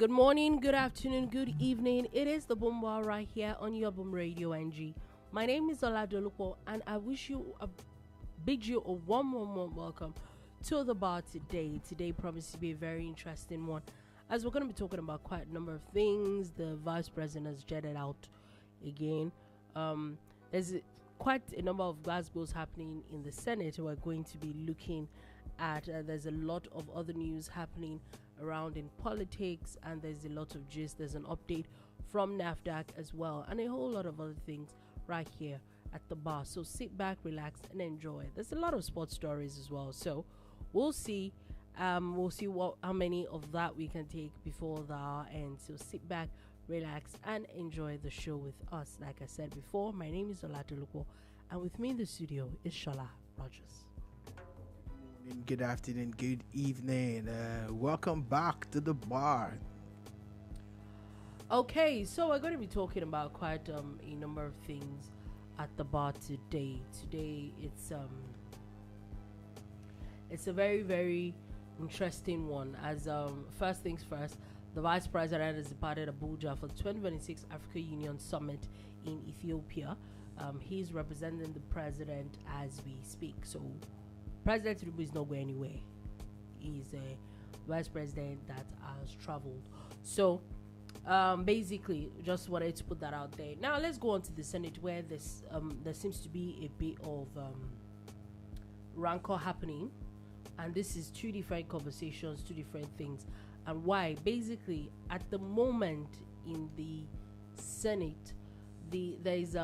Good morning, good afternoon, good evening. It is the Boom Bar right here on your Boom Radio NG. My name is Sola Dolupo, and I bid you a warm welcome to the bar today. Today promises to be a very interesting one, as we're going to be talking about quite a number of things. The Vice President has jetted out again. There's quite a number of Glasgow's happening in the Senate. We're going to be looking at, there's a lot of other news happening around in politics, and there's a lot of gist. There's an update from NAFDAC as well, and a whole lot of other things right here at the bar. So sit back, relax, and enjoy. There's a lot of sports stories as well, so we'll see how many of that we can take before the hour ends. So sit back, relax, and enjoy the show with us. Like I said before, my name is Dolupo, and with me in the studio is Sola Rogers. Good afternoon, good evening. Welcome back to the bar. Okay, so we're going to be talking about quite a number of things at the bar today. Today it's a very, very interesting one. As first things first, the Vice President has departed Abuja for the 2026 Africa Union Summit in Ethiopia. He's representing the President as we speak. So President Tinubu is not going anywhere. He's a Vice President that has traveled. So basically, just wanted to put that out there. Now let's go on to the Senate, where there seems to be a bit of rancor happening, and this is two different conversations, two different things. And why? Basically, at the moment in the Senate, there is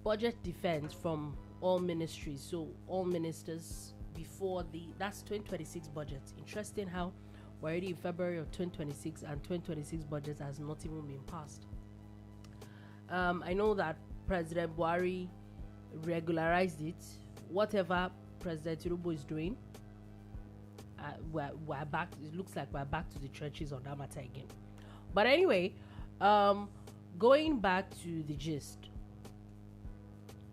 budget defense from all ministries, so all ministers before that's 2026 budget. Interesting how we're already in February of 2026 and 2026 budget has not even been passed. I know that President Buhari regularized it. Whatever President Tinubu is doing, we're back. It looks like we're back to the trenches on that matter again. But anyway, going back to the gist.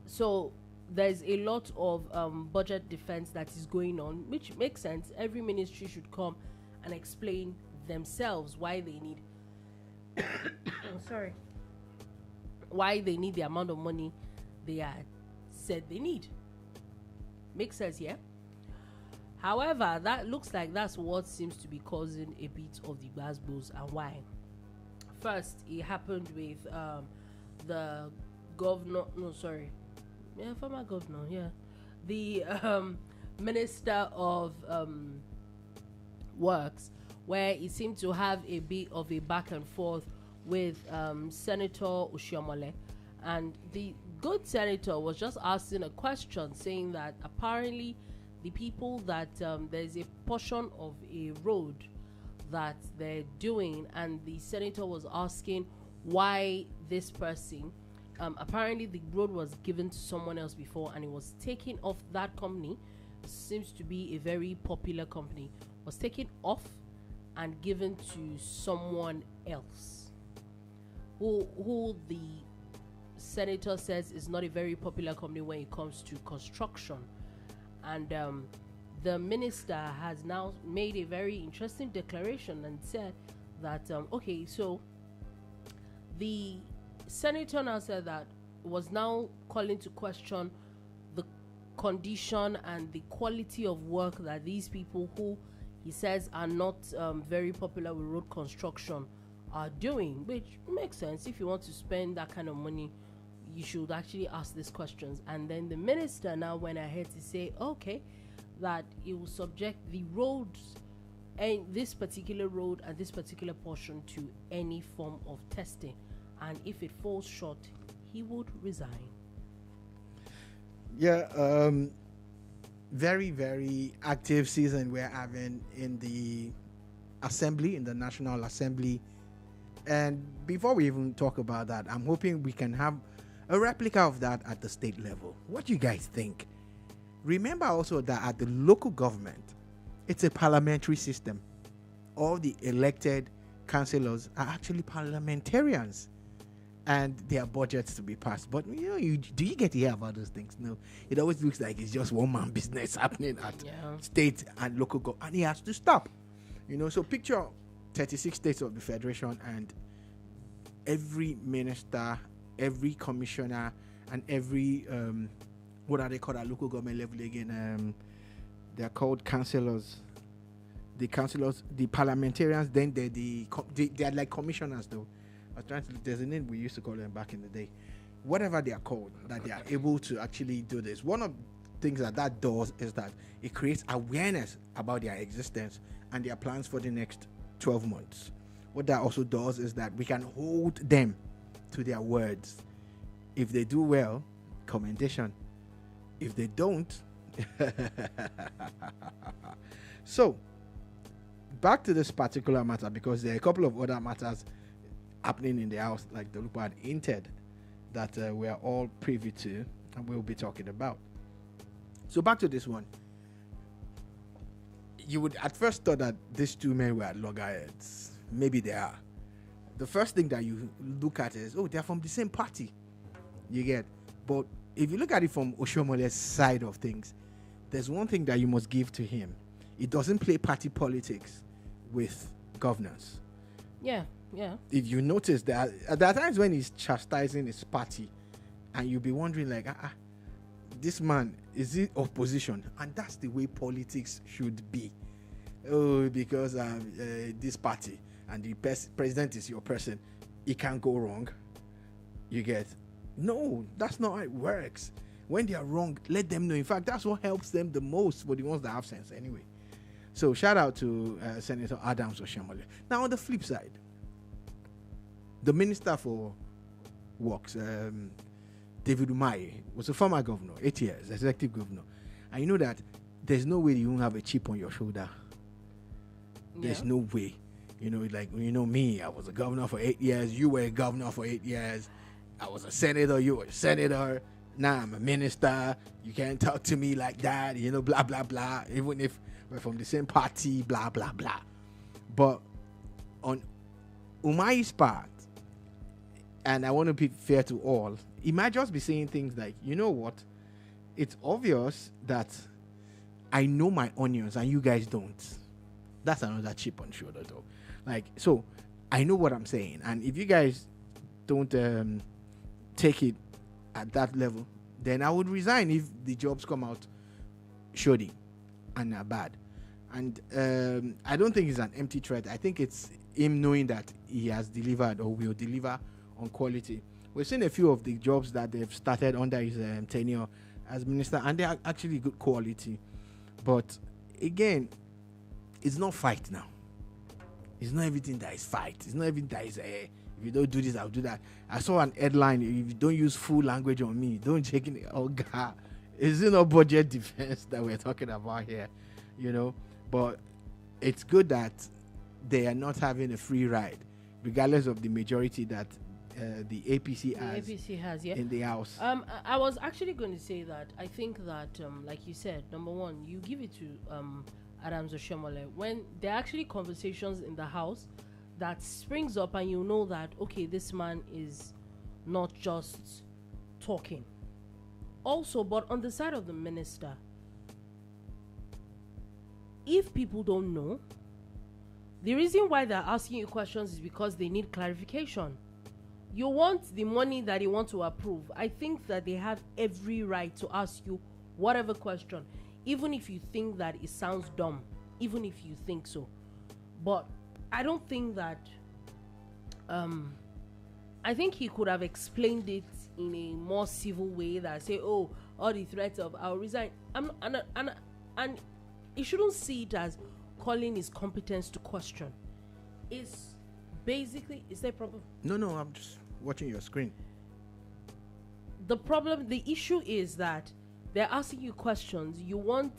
So there's a lot of budget defense that is going on, which makes sense. Every ministry should come and explain themselves why they need why they need the amount of money they had said they need. Makes sense, yeah? However, that looks like that's what seems to be causing a bit of the Glasgows, and why. First, it happened with the governor, former governor, the Minister of Works, where it seemed to have a bit of a back and forth with Senator Oshiomhole, and the good senator was just asking a question, saying that apparently the people that there's a portion of a road that they're doing, and the senator was asking why this person, apparently the road was given to someone else before and it was taken off that company. Seems to be a very popular company, was taken off and given to someone else who the senator says is not a very popular company when it comes to construction. And the minister has now made a very interesting declaration and said that okay, so the senator now said that was now calling to question the condition and the quality of work that these people who he says are not very popular with road construction are doing, which makes sense. If you want to spend that kind of money, you should actually ask these questions. And then the minister now went ahead to say, okay, that it will subject the roads and this particular road and this particular portion to any form of testing, and if it falls short, he would resign. Yeah, very, very active season we're having in the assembly, in the National Assembly. And before we even talk about that, I'm hoping we can have a replica of that at the state level. What do you guys think? Remember also that at the local government, it's a parliamentary system. All the elected councillors are actually parliamentarians, and their budgets to be passed. But do you get to hear about those things? No, it always looks like it's just one man business happening at state and local government, and it has to stop. So picture 36 states of the federation, and every minister, every commissioner, and every what are they called at local government level again? They're called councillors. The councillors, the parliamentarians, then they are like commissioners though. I was trying to, there's a name we used to call them back in the day. Whatever they are called, that they are able to actually do this. One of the things that does is that it creates awareness about their existence and their plans for the next 12 months. What that also does is that we can hold them to their words. If they do well, commendation. If they don't, so back to this particular matter, because there are a couple of other matters happening in the house, like Dolupo had hinted, that we are all privy to and we'll be talking about. So back to this one. You would at first thought that these two men were loggerheads. Maybe they are. The first thing that you look at is, oh, they're from the same party. You get. But if you look at it from Oshomole's side of things, there's one thing that you must give to him. He doesn't play party politics with governance. Yeah. If you notice that there are times when he's chastising his party and you'll be wondering like, this man, is he opposition? And that's the way politics should be. Oh, because this party and the president is your person, it can't go wrong. You get. No, that's not how it works. When they are wrong, let them know. In fact, that's what helps them the most, for the ones that have sense anyway. So shout out to Senator Adams Oshiomhole. Now on the flip side, the Minister for Works, David Umahi, was a former governor, 8 years, executive governor. And you know that there's no way you won't have a chip on your shoulder. There's no way. You know, like, you know me, I was a governor for 8 years. You were a governor for 8 years. I was a senator. You were a senator. Now I'm a minister. You can't talk to me like that. You know, blah, blah, blah. Even if we're from the same party, blah, blah, blah. But on Umahi's part, and I want to be fair to all, he might just be saying things like, you know what? It's obvious that I know my onions and you guys don't. That's another chip on shoulder though. Like, so I know what I'm saying. And if you guys don't take it at that level, then I would resign if the jobs come out shoddy and are bad. And I don't think it's an empty threat. I think it's him knowing that he has delivered or will deliver on quality. We've seen a few of the jobs that they've started under his tenure as minister, and they are actually good quality. But again, it's not fight now. It's not everything that is fight. It's not everything that is if you don't do this, I'll do that. I saw an headline: if you don't use full language on me, don't check in. Oh God, is it not budget defense that we're talking about here? You know, but it's good that they are not having a free ride, regardless of the majority that the APC has in the house. I was actually going to say that I think that, like you said, number one, you give it to Adams Oshiomhole when there are actually conversations in the house that springs up, and you know that, okay, this man is not just talking. Also, but on the side of the minister, if people don't know, the reason why they're asking you questions is because they need clarification. You want the money that you want to approve. I think that they have every right to ask you whatever question, even if you think that it sounds dumb, even if you think so. But I don't think that I think he could have explained it in a more civil way, that say, oh, all the threats of I'll resign. And you shouldn't see it as calling his competence to question. It's basically, is there a problem? No, I'm just watching your screen. The issue is that they're asking you questions. You want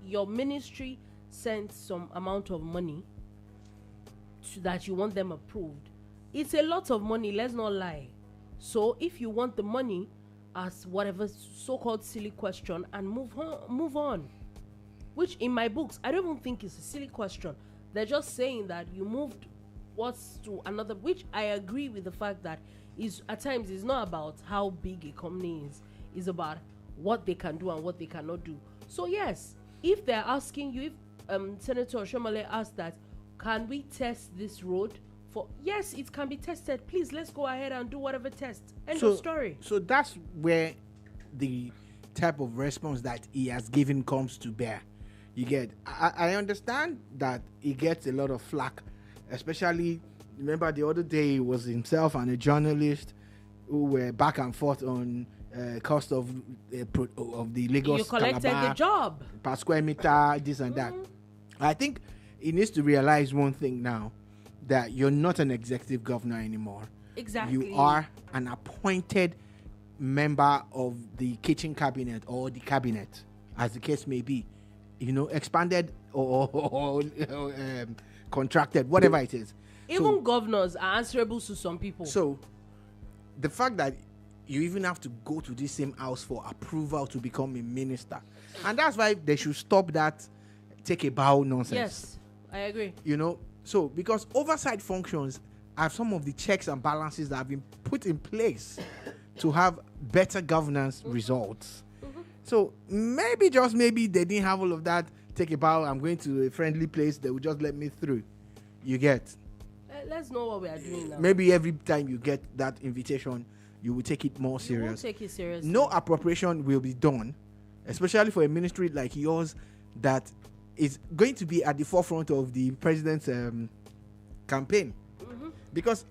your ministry sent some amount of money that you want them approved. It's a lot of money, let's not lie. So if you want the money, ask whatever so-called silly question and move on. Which in my books, I don't even think it's a silly question. They're just saying that you moved what's to another, which I agree with the fact that is at times it's not about how big a company is. It's about what they can do and what they cannot do. So yes, if they're asking you, if Senator Oshiomhole asked that, can we test this road? For yes, it can be tested. Please, let's go ahead and do whatever test. End of story. So that's where the type of response that he has given comes to bear. You get, I understand that he gets a lot of flack, especially, remember the other day it was himself and a journalist who were back and forth on cost of the Lagos you collected Calabar, the job per square meter, this and that. I think he needs to realize one thing now, that you're not an executive governor anymore. Exactly. You are an appointed member of the kitchen cabinet or the cabinet, as the case may be. You know, expanded or contracted, whatever it is. Even governors are answerable to some people. So, the fact that you even have to go to this same house for approval to become a minister, and that's why they should stop that take a bow nonsense. Yes, I agree. You know, so because oversight functions are some of the checks and balances that have been put in place to have better governance results. So maybe, just maybe, they didn't have all of that. Take a bow, I'm going to a friendly place, they will just let me through. You get? Let's know what we are doing now. Maybe every time you get that invitation, you will take it more serious. You won't take it seriously. No appropriation will be done, especially for a ministry like yours that is going to be at the forefront of the president's campaign. Because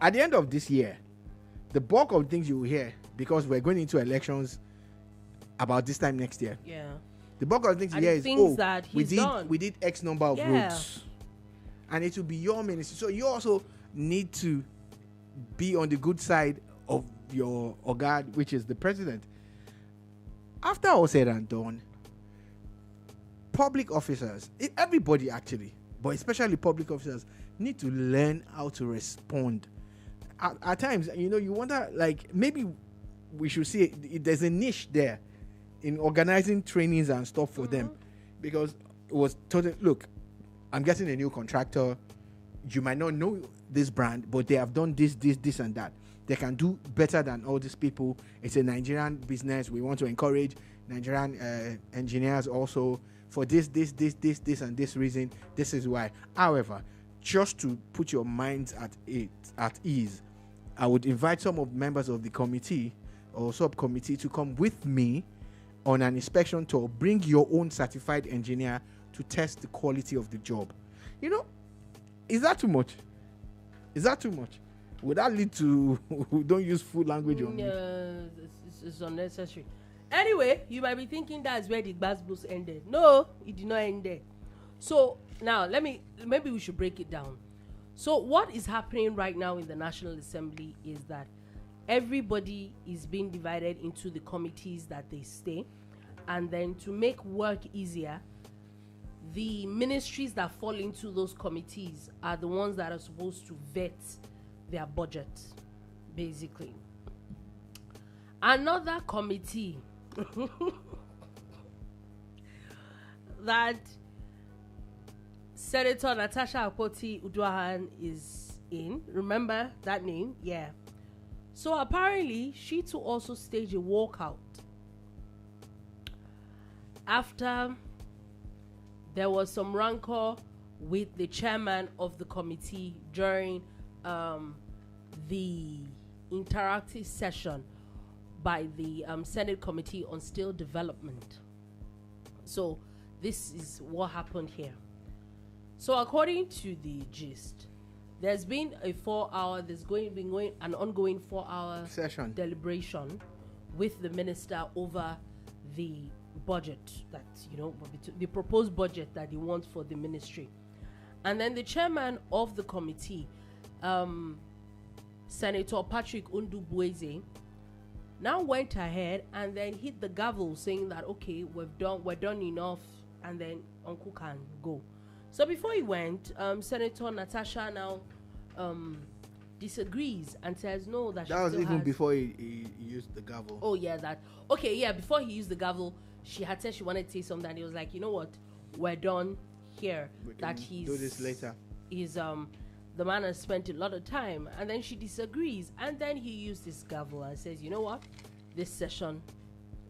at the end of this year, the bulk of things you will hear, because we're going into elections about this time next year. Yeah. The bulk of things you hear is, that we did X number of roads. And it will be your ministry. So you also need to be on the good side of your guard, which is the president. After all said and done, public officers, everybody actually, but especially public officers, need to learn how to respond. At times, you know, you wonder, like, maybe we should see there's a niche there in organizing trainings and stuff for them, because it was totally, look, I'm getting a new contractor. You might not know this brand, but they have done this, and that. They can do better than all these people. It's a Nigerian business. We want to encourage Nigerian engineers also for this, and this reason. This is why. However, just to put your minds at ease, I would invite some of members of the committee or subcommittee to come with me on an inspection tour. Bring your own certified engineer to test the quality of the job. You know, is that too much? Would that lead to don't use full language on me? It's unnecessary. Anyway, you might be thinking that's where the Gbas Blues ended. No, it did not end there. So now maybe we should break it down. So what is happening right now in the National Assembly is that everybody is being divided into the committees that they stay, and then to make work easier, the ministries that fall into those committees are the ones that are supposed to vet their budget, basically. Another committee that Senator Natasha Akpoti-Uduaghan is in, remember that name? Yeah. So apparently, she too also staged a walkout after there was some rancor with the chairman of the committee during the interactive session by the Senate Committee on Steel Development. So this is what happened here. So according to the gist, there's been an ongoing 4-hour session deliberation with the minister over the budget that, you know, the proposed budget that he wants for the ministry. And then the chairman of the committee, Senator Patrick Undubueze, now went ahead and then hit the gavel saying that, okay, we're done enough, and then Uncle can go. So before he went, Senator Natasha now disagrees and says no, that was even before he used the gavel. Oh yeah, before he used the gavel, she had said she wanted to say something, and he was like, you know what, we're done here. That he's do this later. He's the man has spent a lot of time, and then she disagrees, and then he used his gavel and says, you know what, this session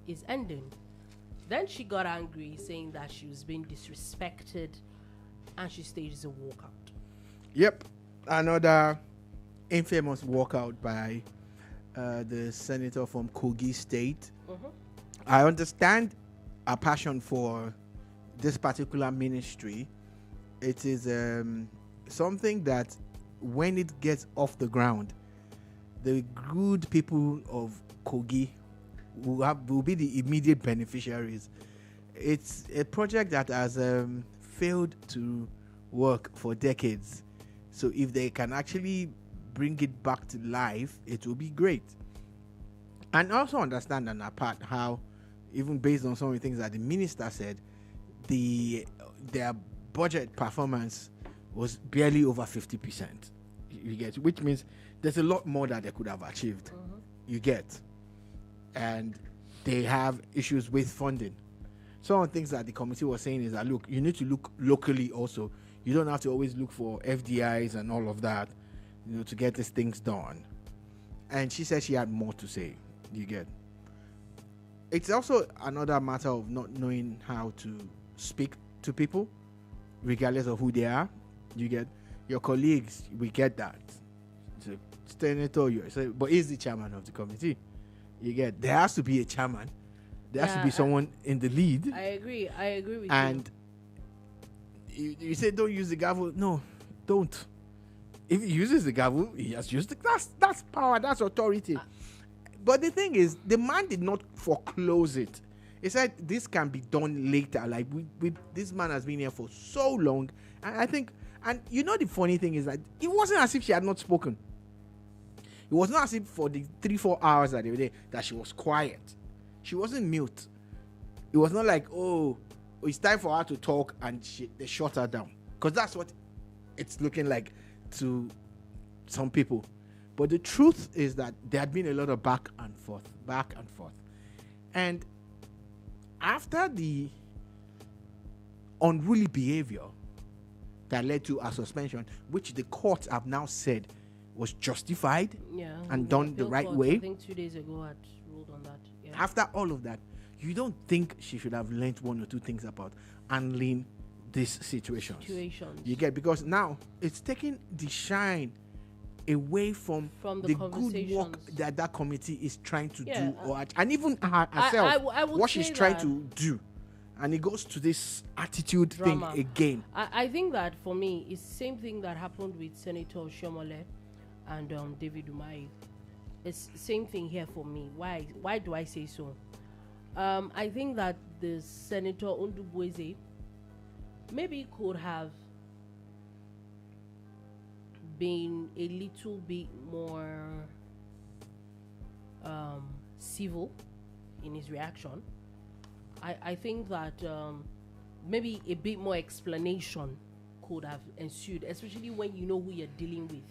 is ending. Then she got angry, saying that she was being disrespected, and she stages a walkout. Yep, another infamous walkout by the senator from Kogi State. I understand a passion for this particular ministry. It is something that when it gets off the ground, the good people of Kogi will be the immediate beneficiaries. It's a project that has failed to work for decades. So if they can actually bring it back to life, it will be great. And also understand on that part how, even based on some of the things that the minister said, their budget performance was barely over 50%. You get, which means there's a lot more that they could have achieved. You get, and they have issues with funding. Some of the things that the committee was saying is that, look, you need to look locally also. You don't have to always look for FDIs and all of that, to get these things done. And she said she had more to say. You get. It's also another matter of not knowing how to speak to people, regardless of who they are. You get. Your colleagues, we get that. So, senator, but he's the chairman of the committee. You get. There has to be a chairman. There has to be someone in the lead. I agree with you. And you say don't use the gavel. No, don't. If he uses the gavel, he has used it. That's power. That's authority. But the thing is, the man did not foreclose it. He said this can be done later. Like this man has been here for so long, and I think, and the funny thing is that it wasn't as if she had not spoken. It was not as if for the 3-4 hours that they were there that she was quiet. She wasn't mute. It was not like, oh, it's time for her to talk and they shut her down, because that's what it's looking like to some people. But the truth is that there had been a lot of back and forth. And after the unruly behavior that led to a suspension, which the courts have now said was justified and done the right way. I think 2 days ago had ruled on that. Yeah. After all of that, you don't think she should have learned one or two things about handling these situations. You get, because now it's taking the shine away from the good work that committee is trying to do, and even herself, I would what she's trying to do. And it goes to this attitude drama thing again. I think that for me, it's the same thing that happened with Senator Oshiomhole and David Umahi. It's the same thing here for me. Why do I say so? I think that the Senator Ondubueze maybe could have been a little bit more civil in his reaction. I think that maybe a bit more explanation could have ensued, especially when you know who you're dealing with.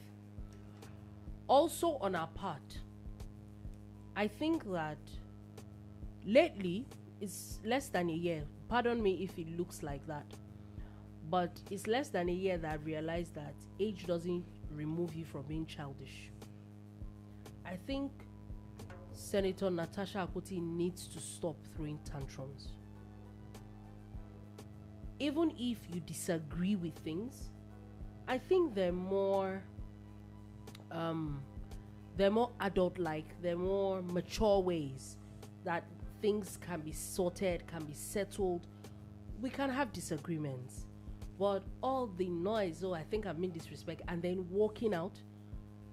Also, on our part, I think that lately, it's less than a year. Pardon me if it looks like that. But it's less than a year that I realized that age doesn't remove you from being childish. I think Senator Natasha Akpoti needs to stop throwing tantrums. Even if you disagree with things, I think they're more adult-like, they're more mature ways that things can be sorted, can be settled. We can have disagreements, but all the noise, I think I've been disrespect, and then walking out,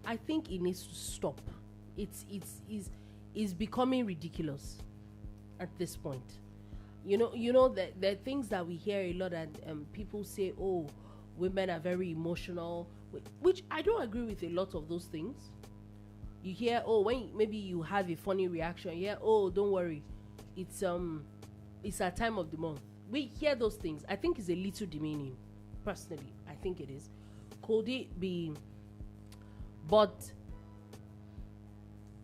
I think it needs to stop. It's becoming ridiculous at this point. You know that there are things that we hear a lot, and people say, oh, women are very emotional, which I don't agree with a lot of those things. You hear, oh, when maybe you have a funny reaction, oh, don't worry, it's our time of the month. We hear those things. I think it's a little demeaning. Personally, I think it is. Could it be? But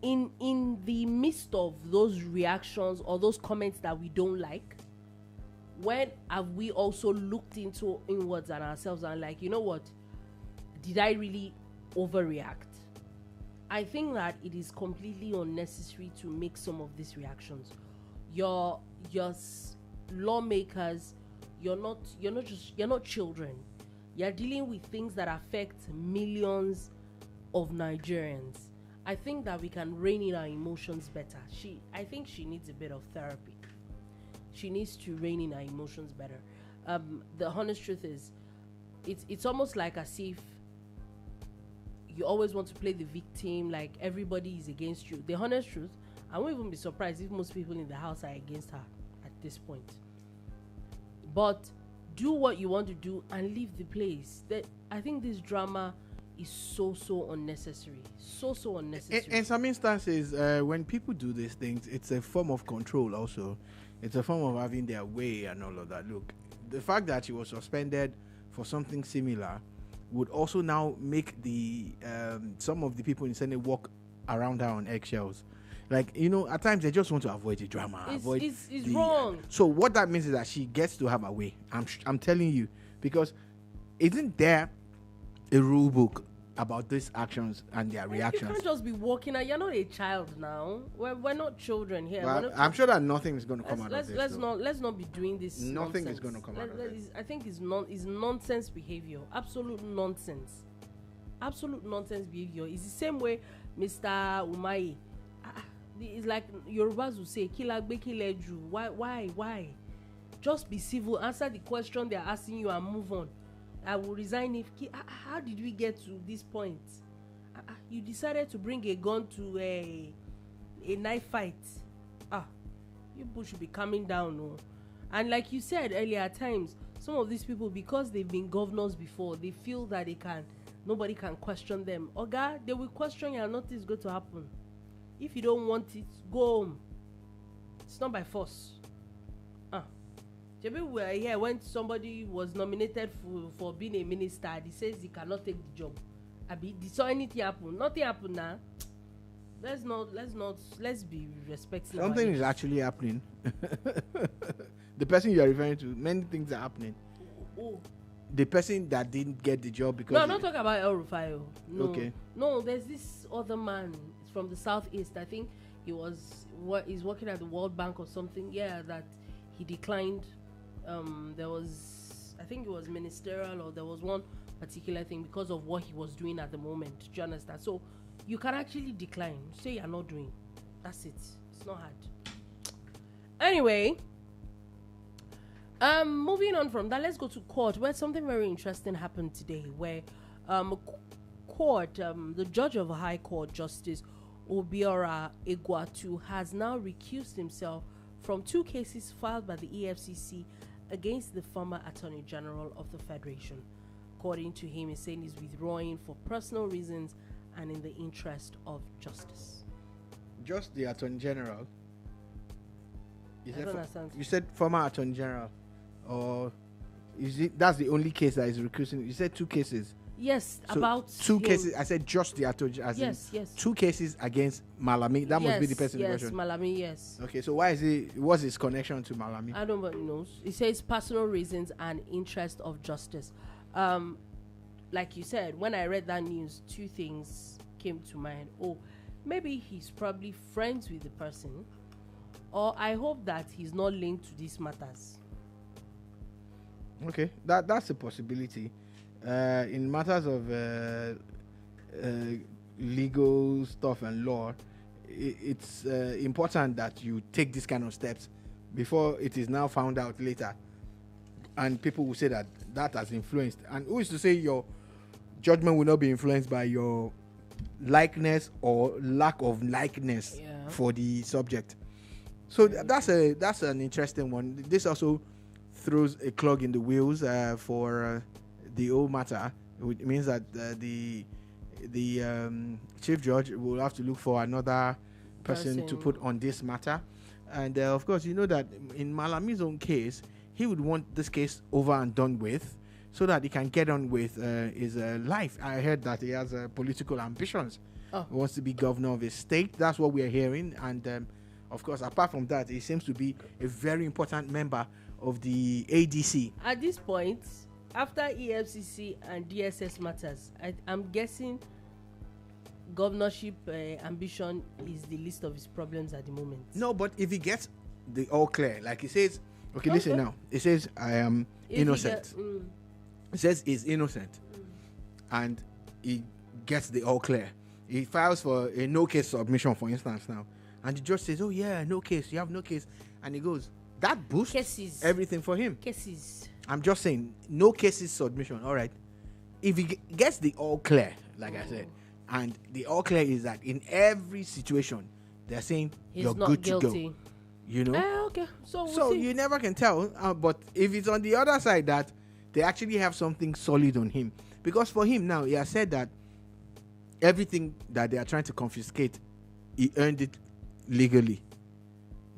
in the midst of those reactions or those comments that we don't like, when have we also looked inwards at ourselves and like, you know what? Did I really overreact? I think that it is completely unnecessary to make some of these reactions. Your lawmakers, you're not children. You're dealing with things that affect millions of Nigerians. I think that we can rein in our emotions better. I think she needs a bit of therapy. She needs to rein in her emotions better. The honest truth is, it's almost like as if you always want to play the victim, like everybody is against you. The honest truth, I won't even be surprised if most people in the house are against her at this point. But do what you want to do and leave the place. I think this drama is so unnecessary. So unnecessary. In some instances, when people do these things, it's a form of control also. It's a form of having their way and all of that. Look, the fact that she was suspended for something similar would also now make the some of the people in Senate walk around her on eggshells. Like, at times they just want to avoid the drama. It's wrong. So what that means is that she gets to have her way. I'm telling you, because isn't there a rule book about these actions and their reactions? You can't just be walking out. You're not a child now. We're not children here. Well, I'm sure that nothing is going to come out of this. Let's not be doing this. Nothing nonsense. is going to come out of this. I think it's nonsense behavior. Absolute nonsense. Absolute nonsense behavior. It's the same way Mr. Umahi. It's like Yorubas will say, "Kilagbe kileju." Why? Just be civil. Answer the question they're asking you and move on. I will resign if. How did we get to this point? You decided to bring a gun to a knife fight. You people should be calming down, no? And like you said earlier, at times some of these people, because they've been governors before, they feel that nobody can question them. Oga, they will question you and nothing is going to happen. If you don't want it, go home. It's not by force. We were here when somebody was nominated for being a minister. He says he cannot take the job. Saw anything happen? Nothing happened now. Let's be respectful. Something is actually happening. The person you are referring to, many things are happening. Oh. The person that didn't get the job because... No, I'm not talking about El-Rufai. No. Okay. No, there's this other man from the southeast. I think he's working at the World Bank or something. Yeah, that he declined. There was, I think it was ministerial, or there was one particular thing because of what he was doing at the moment. Do you understand? So you can actually decline. Say you're not doing. That's it. It's not hard. Anyway, moving on from that, let's go to court, where something very interesting happened today, where the judge of a high court, Justice Obiora Egwatu, has now recused himself from 2 cases filed by the EFCC against the former Attorney General of the Federation. According to him, he's saying he's withdrawing for personal reasons and in the interest of justice. Just the Attorney General? I don't understand. You said former Attorney General, or that's the only case that is recusing? You said 2 cases. Yes, so about 2 cases. I said just the Attorney General. Yes. 2 cases against Malami. That must be the person in question. Yes, Malami. Yes. Okay, so what's his connection to Malami? I don't know. It says personal reasons and interest of justice. Like you said, when I read that news, 2 things came to mind. Oh, maybe he's probably friends with the person, or I hope that he's not linked to these matters. Okay, that's a possibility. In matters of legal stuff and law, it's important that you take these kind of steps before it is now found out later, and people will say that has influenced. And who is to say your judgment will not be influenced by your likeness or lack of likeness for the subject? So that's an interesting one. This also throws a clog in the wheels for the whole matter. It means that the chief judge will have to look for another person to put on this matter. And of course, you know that in Malami's own case, he would want this case over and done with, so that he can get on with his life. I heard that he has political ambitions. He wants to be governor of his state. That's what we are hearing. And of course, apart from that, he seems to be a very important member of the ADC. At this point, after EFCC and DSS matters, I'm guessing governorship ambition is the least of his problems at the moment. No, but if he gets the all clear, like he says, okay, listen now. He says, I am innocent. says he's innocent, and he gets the all clear. He files for a no case submission, for instance, now, and the judge says, "Oh yeah, no case. You have no case," and he goes, "That boosts Cases. everything for him." Cases. I'm just saying, no cases submission. All right, if he gets the all clear, like I said, and the all clear is that in every situation they're saying He's you're not good guilty. to go. You know. Okay. So we'll So see. you never can tell. But if it's on the other side that they actually have something solid on him, because for him now, he has said that everything that they are trying to confiscate, he earned it legally.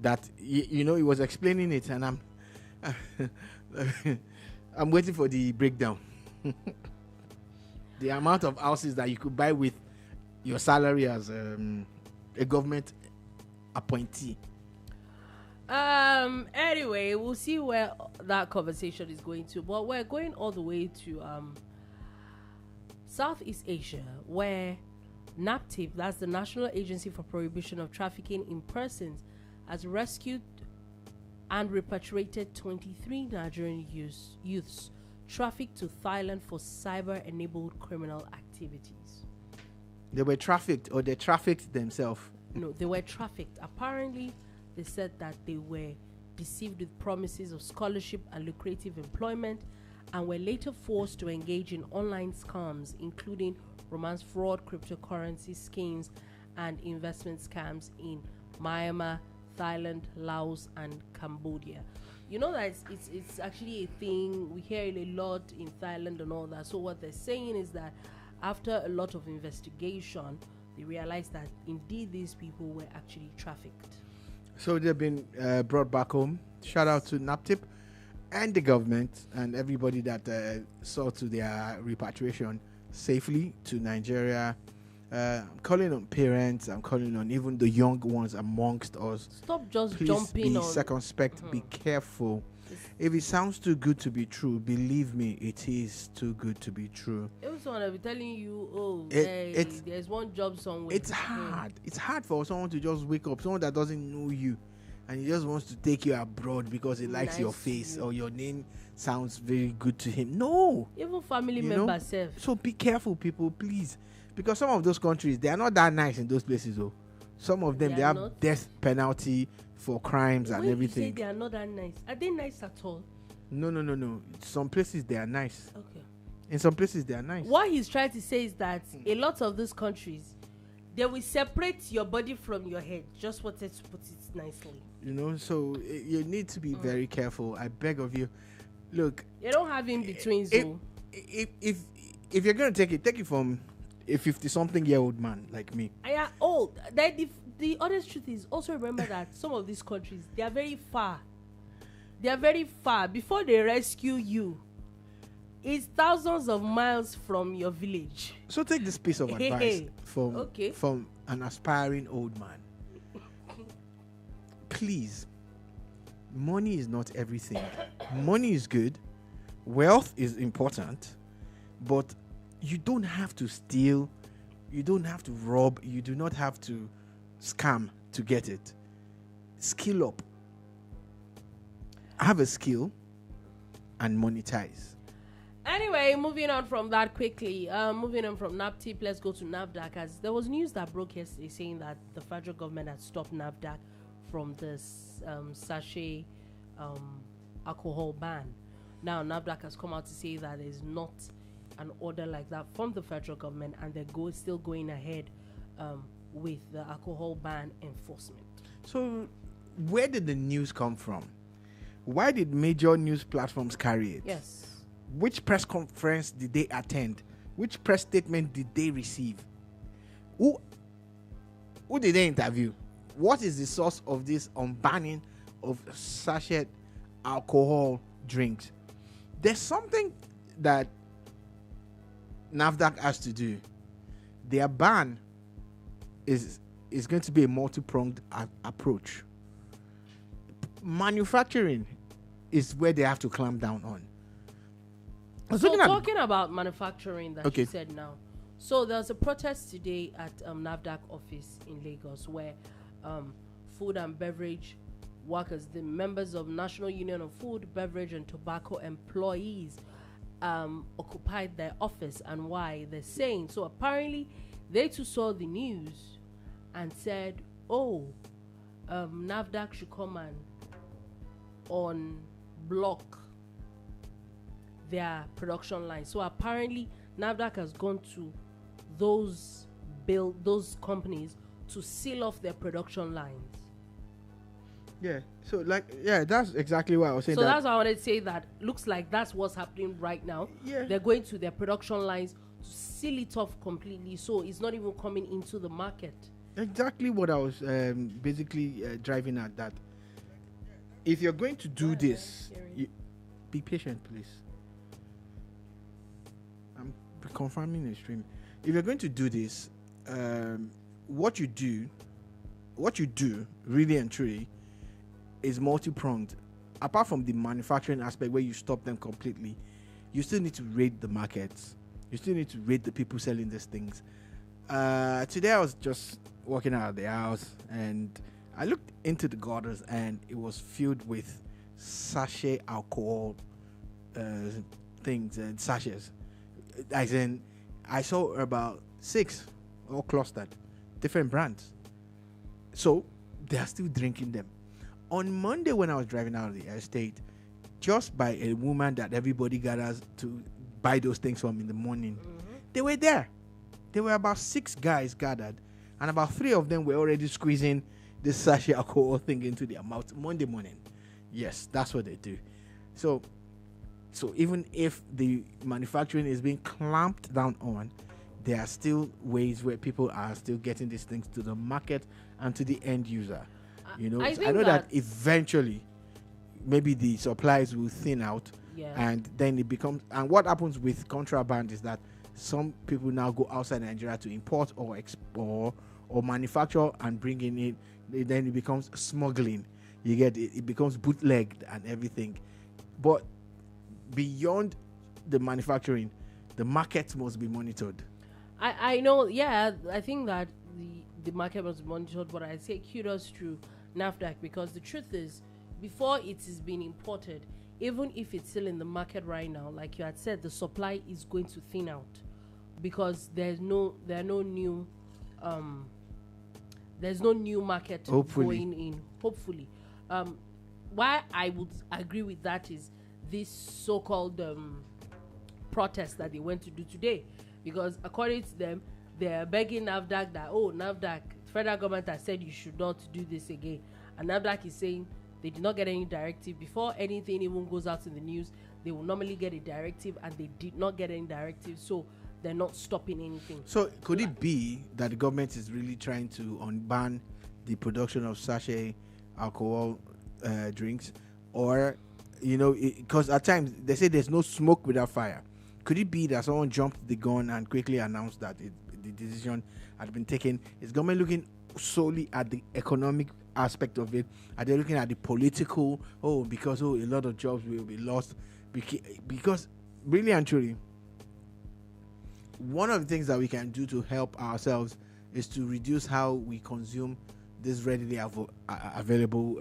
That he was explaining it, and I'm waiting for the breakdown. The amount of houses that you could buy with your salary as a government appointee. Anyway, we'll see where that conversation is going to, but we're going all the way to Southeast Asia, where NAPTIP, that's the National Agency for Prohibition of Trafficking in Persons, has rescued and repatriated 23 Nigerian youths trafficked to Thailand for cyber-enabled criminal activities. They were trafficked, or they trafficked themselves? No, they were trafficked. Apparently, they said that they were deceived with promises of scholarship and lucrative employment, and were later forced to engage in online scams, including romance fraud, cryptocurrency schemes, and investment scams in Myanmar, Thailand, Laos, and Cambodia. You know that it's actually a thing. We hear it a lot in Thailand and all that. So what they're saying is that after a lot of investigation, they realized that indeed these people were actually trafficked. So they've been brought back home. Shout out to NAPTIP and the government and everybody that saw to their repatriation safely to Nigeria. I'm calling on parents. I'm calling on even the young ones amongst us. Stop just Please jumping be on. circumspect. Be careful. If it sounds too good to be true, believe me, it is too good to be true. Also, I'll be telling you, there's one job somewhere. It's hard. It's hard for someone to just wake up, someone that doesn't know you, and he just wants to take you abroad because he likes your face or your name sounds very good to him. No. Even family members self. So be careful, people, please. Because some of those countries, they are not that nice in those places, though. Some of them, they have not death penalty for crimes and everything. You say they are not that nice. Are they nice at all? No. Some places, they are nice. Okay. In some places, they are nice. What he's trying to say is that a lot of those countries, they will separate your body from your head. Just wanted to put it nicely. So you need to be very careful. I beg of you. Look. You don't have in between, though. If you're going to take it from a 50-something-year-old man like me. Yeah, the honest truth is, also remember that some of these countries, they are very far. They are very far. Before they rescue you, it's thousands of miles from your village. So take this piece of advice from an aspiring old man. Please, money is not everything. Money is good. Wealth is important. But you don't have to steal. You don't have to rob. You do not have to scam to get it. Skill up. Have a skill and monetize. Anyway, moving on from that quickly. Moving on from NAPTIP, let's go to NAFDAC. As there was news that broke yesterday saying that the federal government had stopped NAFDAC from this sachet alcohol ban. Now, NAFDAC has come out to say that there's not an order like that from the federal government, and they're still going ahead with the alcohol ban enforcement. So, where did the news come from? Why did major news platforms carry it? Yes. Which press conference did they attend? Which press statement did they receive? Who did they interview? What is the source of this unbanning of sachet alcohol drinks? There's something that NAFDAC has to do. Their ban is going to be a multi-pronged approach. Manufacturing is where they have to clamp down on. So talking about manufacturing that you said now. So there's a protest today at NAFDAC office in Lagos where food and beverage workers, the members of National Union of Food, Beverage and Tobacco Employees, occupied their office and why. They're saying, so apparently they too saw the news and said, oh, NAFDAC should come and unblock their production lines. So apparently NAFDAC has gone to those companies to seal off their production lines. Yeah. So that's exactly what I was saying. So that's why I wanted to say that looks like that's what's happening right now. Yeah. They're going to their production lines to seal it off completely, so it's not even coming into the market. Exactly what I was basically driving at. That if you're going to do this, be patient, please. I'm confirming the stream. If you're going to do this, what you do, really and truly, is multi-pronged. Apart from the manufacturing aspect where you stop them completely, you still need to raid the markets. You still need to raid the people selling these things. Today I was just walking out of the house and I looked into the gutters and it was filled with sachet alcohol things and sachets. As in, I saw about 6 all clustered, different brands. So they are still drinking them. On Monday, when I was driving out of the estate, just by a woman that everybody gathers to buy those things from in the morning, they were there. There were about 6 guys gathered, and about 3 of them were already squeezing this sachet alcohol thing into their mouth Monday morning. Yes, that's what they do. So even if the manufacturing is being clamped down on, there are still ways where people are still getting these things to the market and to the end user. You know, I know that eventually maybe the supplies will thin out, and then it becomes. And what happens with contraband is that some people now go outside Nigeria to import or export or manufacture and bring in it. Then it becomes smuggling. You get it. It becomes bootlegged and everything. But beyond the manufacturing, the market must be monitored. I know. Yeah, I think that the market must be monitored. But I say kudos to NAFDAC, because the truth is, before it is being imported, even if it's still in the market right now, like you had said, the supply is going to thin out because there are no new market going in. Hopefully, why I would agree with that is this so-called protest that they went to do today, because according to them, they're begging NAFDAC that, oh, NAFDAC, federal government has said you should not do this again. And NAFDAC is saying they did not get any directive. Before anything even goes out in the news, they will normally get a directive, and they did not get any directive, so they're not stopping anything. So could it be that the government is really trying to unban the production of sachet alcohol drinks? Or, you know, because at times they say there's no smoke without fire. Could it be that someone jumped the gun and quickly announced that the decision had been taken? Is government looking solely at the economic aspect of it? Are they looking at the political? Because a lot of jobs will be lost. Because really and truly, one of the things that we can do to help ourselves is to reduce how we consume these readily available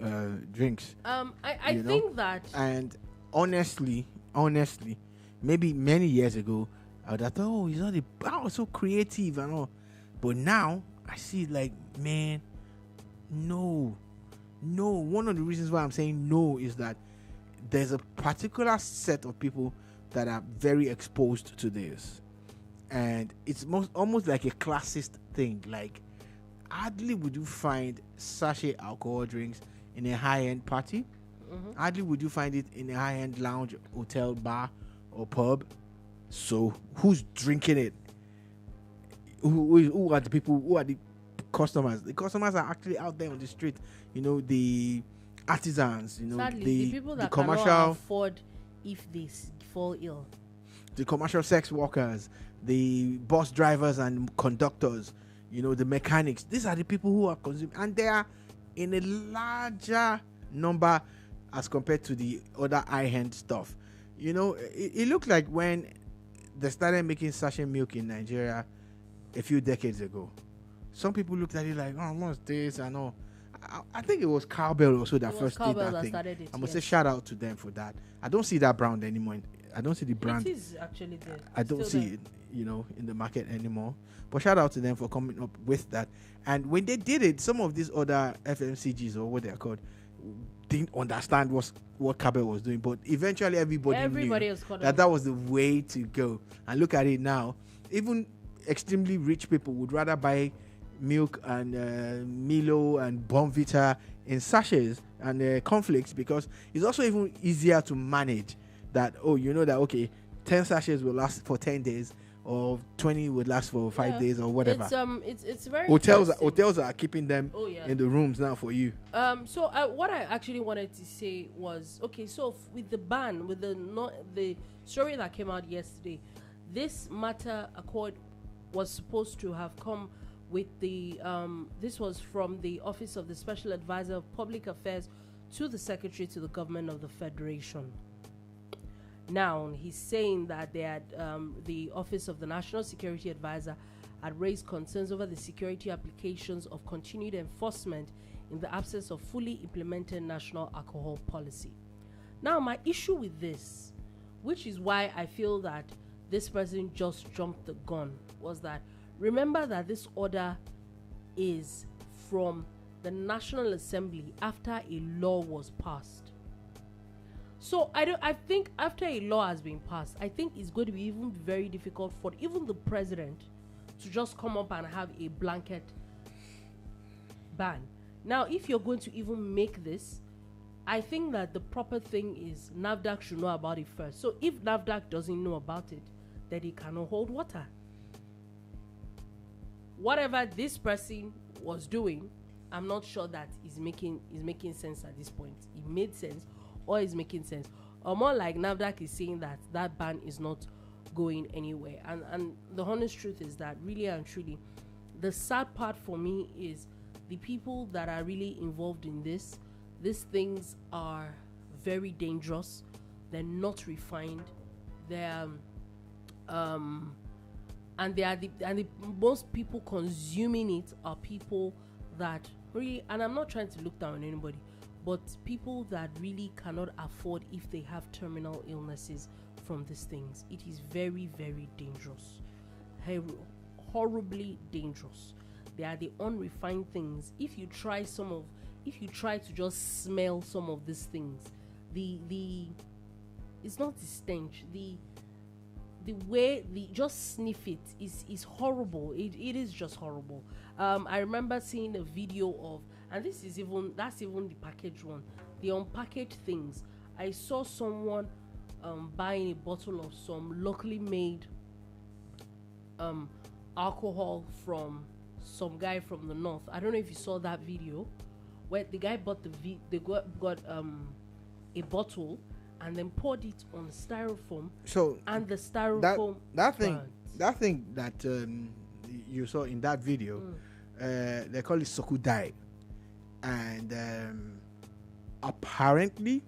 drinks. I think that, and honestly, maybe many years ago, I would have thought, he's not so creative and all. But now I see it like, man, no. One of the reasons why I'm saying no is that there's a particular set of people that are very exposed to this, and it's almost like a classist thing. Like, hardly would you find sachet alcohol drinks in a high-end party. Hardly would you find it in a high-end lounge, hotel, bar, or pub. So who's drinking it? Who are the people? Who are the customers? The customers are actually out there on the street. You know, the artisans. You know, sadly, the people that cannot afford if they fall ill. The commercial sex workers, the bus drivers and conductors. You know, the mechanics. These are the people who are consuming, and they are in a larger number as compared to the other high-end stuff. You know, it looked like when they started making sachet milk in Nigeria a few decades ago, some people looked at it like, what's this? I know. I think it was Cowbell also that first did that thing. I must say shout out to them for that. I don't see that brand anymore I don't see the brand. It is actually there. I don't Still see there. it, in the market anymore. But shout out to them for coming up with that. And when they did it, some of these other FMCGs or what they're called didn't understand what Kabel was doing. But eventually everybody knew that was the way to go. And look at it now. Even extremely rich people would rather buy milk and Milo and Bonvita in sachets and cornflakes, because it's also even easier to manage that. Oh, you know that, okay, 10 sachets will last for 10 days or 20 would last for 5 days or whatever. It's very hotels are keeping them in the rooms now for you. So what I actually wanted to say was, okay, so with the ban, with the story that came out yesterday, this matter accord was supposed to have come with the this was from the Office of the Special Advisor of Public Affairs to the Secretary to the Government of the Federation. Now, he's saying that they had, the Office of the National Security Advisor had raised concerns over the security applications of continued enforcement in the absence of fully implemented national alcohol policy. Now, my issue with this, which is why I feel that this person just jumped the gun, was that, remember that this order is from the National Assembly after a law was passed. So I think after a law has been passed, I think it's going to be even very difficult for even the president to just come up and have a blanket ban. Now, if you're going to even make this, I think that the proper thing is NAFDAC should know about it first. So if NAFDAC doesn't know about it, then he cannot hold water. Whatever this person was doing, I'm not sure that is making sense at this point. It made sense, or is making sense, or more like NAFDAC is saying that that ban is not going anywhere. And the honest truth is that, really and truly, the sad part for me is the people that are really involved in this. These things are very dangerous. They're not refined. They're and the most people consuming it are people that really, and I'm not trying to look down on anybody, but people that really cannot afford if they have terminal illnesses from these things. It is very, very dangerous. Horribly dangerous. They are the unrefined things. If you try to just smell some of these things, it's not the stench. The way just sniff it is horrible. It is just horrible. I remember seeing a video of, and that's even the packaged one, the unpackaged things. I saw someone buying a bottle of some locally made alcohol from some guy from the north. I don't know if you saw that video, where the guy bought got a bottle and then poured it on styrofoam. So and the styrofoam that thing that you saw in that video, they call it sokudai, and apparently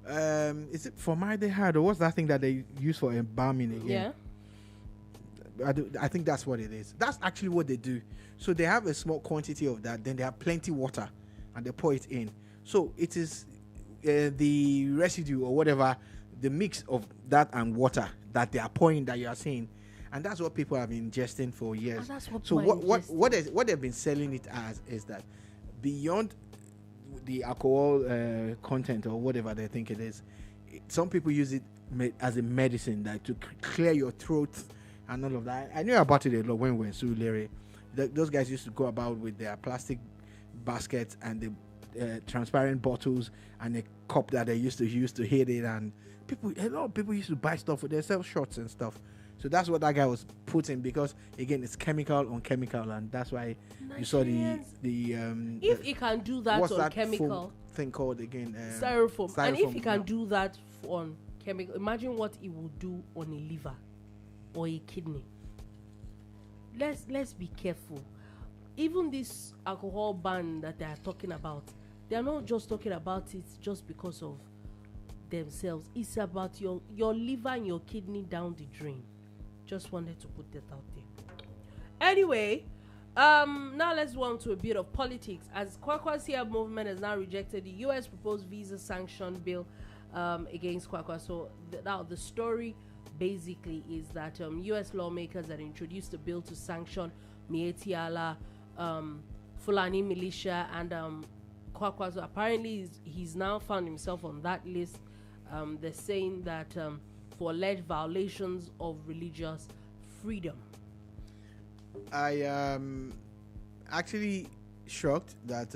is it formaldehyde, or what's that thing that they use for embalming again? Yeah, I think that's what it is. That's actually what they do. So they have a small quantity of that, then they have plenty water, and they pour it in. So it is the residue or whatever, the mix of that and water that they are pouring, that you are seeing, and that's what people have been ingesting for years. So what they've been selling it as is that beyond the alcohol content or whatever they think it is, some people use it as a medicine, that to clear your throat and all of that. I knew about it a lot when we were in Surulere. Those guys used to go about with their plastic baskets and the transparent bottles and a cup that they used to use to hit it, and a lot of people used to buy stuff with their self shots and stuff. So that's what that guy was putting, because again, it's chemical on chemical, and that's why you saw the if he can do that what's on that chemical thing called again, styrofoam, and if he can do that on chemical, imagine what he will do on a liver or a kidney. Let's be careful. Even this alcohol ban that they are talking about, they are not just talking about it just because of themselves. It's about your liver and your kidney down the drain. Just wanted to put that out there. Anyway, now let's go on to a bit of politics. As Kwankwasiyya movement has now rejected the U.S. proposed visa sanction bill against Kwankwaso. Now, the story basically is that U.S. lawmakers had introduced a bill to sanction Mieti Allah, Fulani militia, and Kwankwaso. Apparently, he's now found himself on that list. They're saying that for alleged violations of religious freedom. I am actually shocked that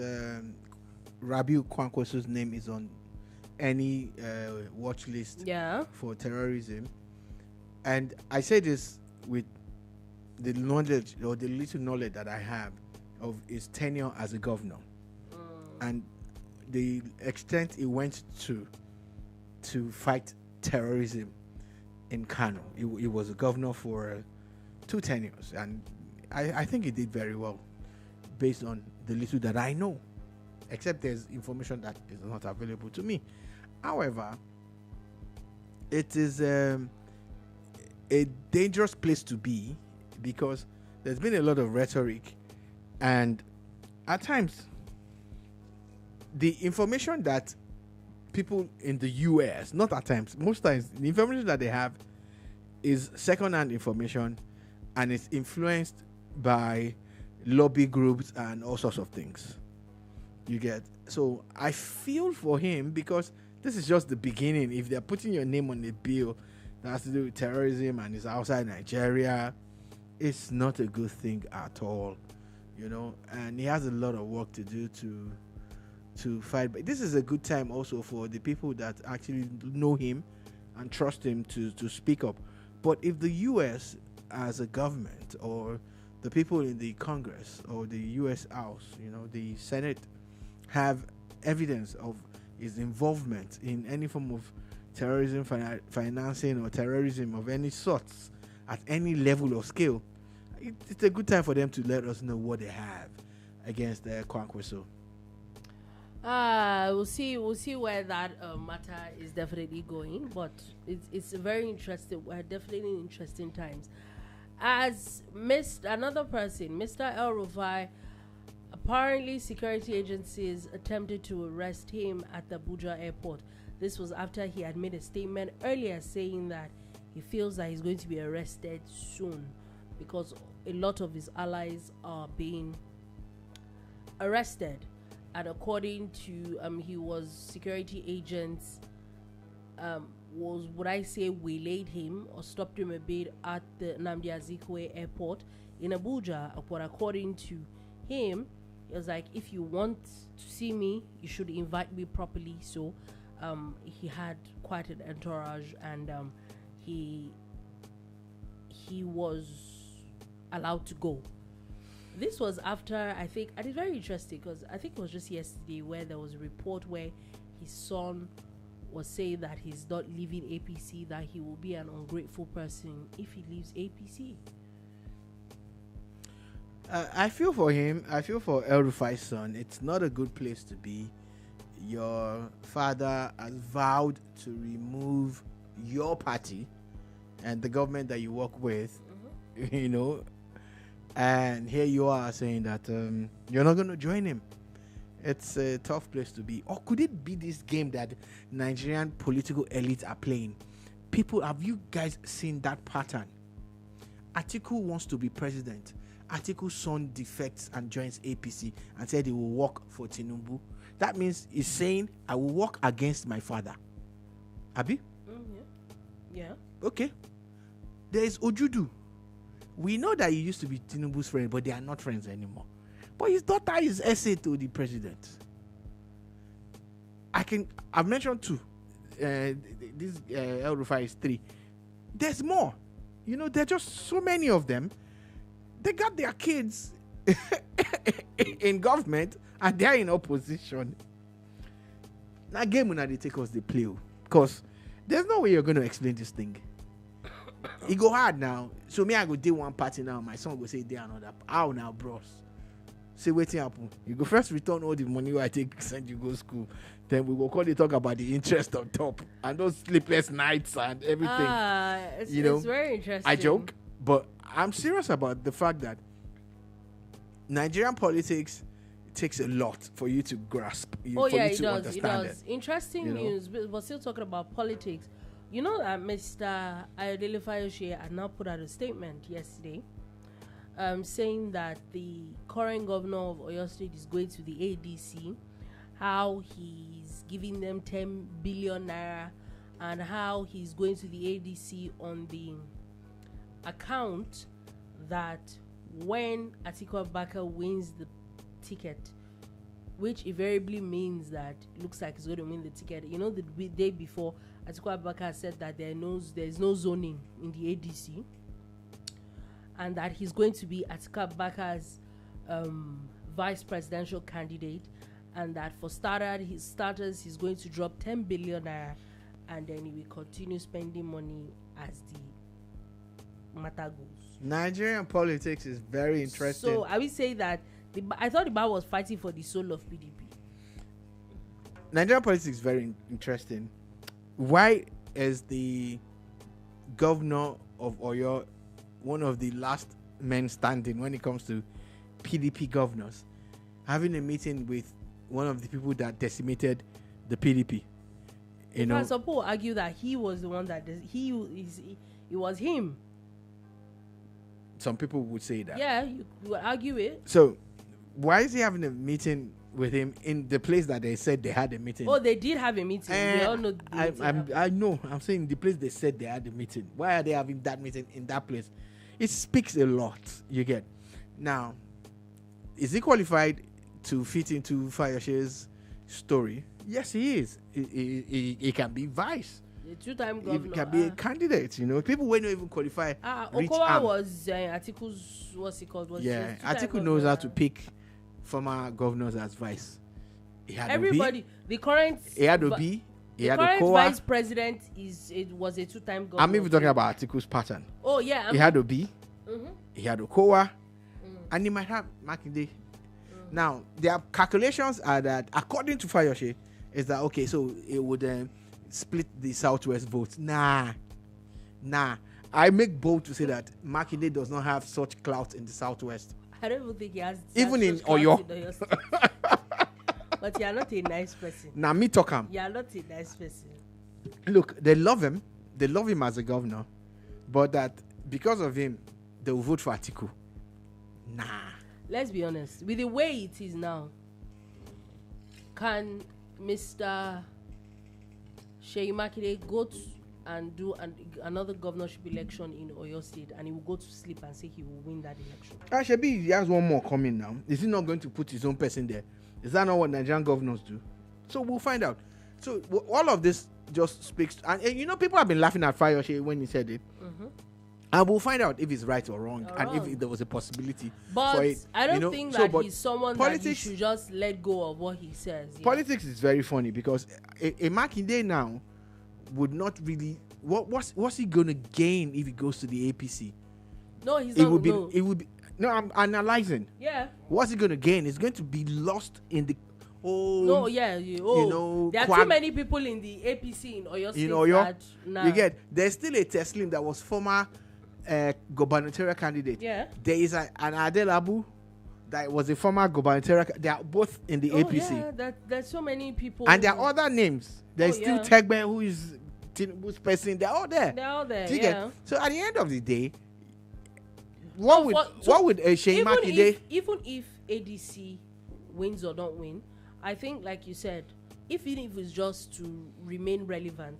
Rabiu Kwankwaso's name is on any watch list for terrorism. And I say this with the knowledge, or the little knowledge that I have of his tenure as a governor, and the extent he went to fight terrorism in Kano. He was a governor for 2 tenures, and I think he did very well based on the little that I know, except there's information that is not available to me. However, it is a dangerous place to be, because there's been a lot of rhetoric, and at times the information that people in the US, not at times, most times, the information that they have is second-hand information, and it's influenced by lobby groups and all sorts of things. You get? So I feel for him, because this is just the beginning. If they're putting your name on a bill that has to do with terrorism and is outside Nigeria, it's not a good thing at all, you know. And he has a lot of work to do to fight. But this is a good time also for the people that actually know him and trust him to speak up. But if the US as a government, or the people in the Congress or the US House, you know, the Senate, have evidence of his involvement in any form of terrorism financing or terrorism of any sorts at any level or scale, it's a good time for them to let us know what they have against Kwankwaso. We'll see where that matter is definitely going, but it's a very interesting. We're definitely in interesting times. As another person, Mr. El-Rufai, apparently security agencies attempted to arrest him at the Abuja airport. This was after he had made a statement earlier saying that he feels that he's going to be arrested soon, because a lot of his allies are being arrested. And according to he was security agents waylaid him or stopped him a bit at the Nnamdi Azikiwe airport in Abuja. But according to him, he was like, if you want to see me, you should invite me properly. So he had quite an entourage, and he was allowed to go. This was after, I think, and it's very interesting because I think it was just yesterday where there was a report where his son was saying that he's not leaving APC, that he will be an ungrateful person if he leaves APC. I feel for him. I feel for El-Rufai's son. It's not a good place to be. Your father has vowed to remove your party and the government that you work with, you know, and here you are saying that you're not going to join him. It's a tough place to be. Or could it be this game that Nigerian political elites are playing? People, have you guys seen that pattern? Atiku wants to be president. Atiku's son defects and joins APC and said he will work for Tinubu. That means he's saying, I will work against my father. Abi? Yeah. Okay. There is Ojudu. We know that he used to be Tinubu's friend, but they are not friends anymore. But his daughter is essay to the president. I've mentioned 2. This El-Rufai is 3. There's more. You know, there are just so many of them. They got their kids in government and they're in opposition. Now, game when they take us, they play. Because there's no way you're going to explain this thing. It go hard now. So me, I go do one party now. My son go say day another. How now, bros? Say waiting happen. You go first return all the money I take send you go school. Then we will call it talk about the interest on top and those sleepless nights and everything. It's very interesting. I joke, but I'm serious about the fact that Nigerian politics, takes a lot for you to grasp. It to does. Understand it. Interesting news, but still talking about politics. You know that Mr. El-Rufai had now put out a statement yesterday, saying that the current governor of Oyo State is going to the ADC, how he's giving them 10 billion naira, and how he's going to the ADC on the account that when Atiku Abubakar wins the ticket, which invariably means that it looks like he's going to win the ticket. You know, the day before, Atiku Abubakar said that there's no zoning in the ADC, and that he's going to be Atiku Abubakar's vice presidential candidate, and that for starters he's going to drop 10 billion naira, and then he will continue spending money as the matter goes. Nigerian politics is very interesting. So I will say that I thought the bar was fighting for the soul of PDP. Nigerian politics is very interesting. Why is the governor of Oyo one of the last men standing when it comes to PDP governors having a meeting with one of the people that decimated the PDP? You know, some people argue that he was the one that it was him. Some people would say that. Yeah, you would argue it. So why is he having a meeting with him in the place that they said they had a meeting? Oh, they did have a meeting. We all know. I know. I'm saying the place they said they had a meeting. Why are they having that meeting in that place? It speaks a lot. You get. Now, is he qualified to fit into Fayoshe's story? Yes, he is. He can be vice. A two-time governor. He can be a candidate. You know, people won't even qualify. Okowa was Atiku's, what's he called? Atiku knows how to pick former governors as vice. He had everybody. Obi. The current. He had Obi. He had current Okowa. vice president was a two-time governor. I'm even talking about Atiku's pattern. Oh yeah. He had Obi. Mm-hmm. He had Okowa, and he might have Makinde. Now, their calculations are that, according to Fayoshe, is that okay? So it would split the Southwest votes. Nah. I make bold to say that Makinde does not have such clout in the Southwest. I don't even think he has. Even in Oyo. But you are not a nice person. Now, me talk him. You are not a nice person. Look, they love him. They love him as a governor, but that because of him, they will vote for Atiku. Nah. Let's be honest. With the way it is now, can Mr. Seyi Makinde go and do another governorship election in Oyo State, and he will go to sleep and say he will win that election? Shebi, he has one more coming now. Is he not going to put his own person there? Is that not what Nigerian governors do? So we'll find out. So all of this just speaks, and you know, people have been laughing at Fayoshe when he said it. Mm-hmm. And we'll find out if it's right or wrong, if there was a possibility for it. I don't think that he's someone that you should just let go of what he says. Yeah. Politics is very funny because a Makinde now would not really. What's he going to gain if he goes to the APC? No, he's not. It would be. No, I'm analyzing. Yeah. What's he going to gain? He's going to be lost in the. No, yeah. You know, there are too many people in the APC in Oyo State. In Oyo, you get. There's still a Teslim that was former gubernatorial candidate. Yeah. There is an Adelabu that was a former gubernatorial. They are both in the APC. Yeah, there's so many people. And there are other names. There's still Tegbe, who's person. They're all there. They're all there. Yeah. So at the end of the day, what would Seyi Makinde? Even if ADC wins or don't win, I think, like you said, even if it's just to remain relevant,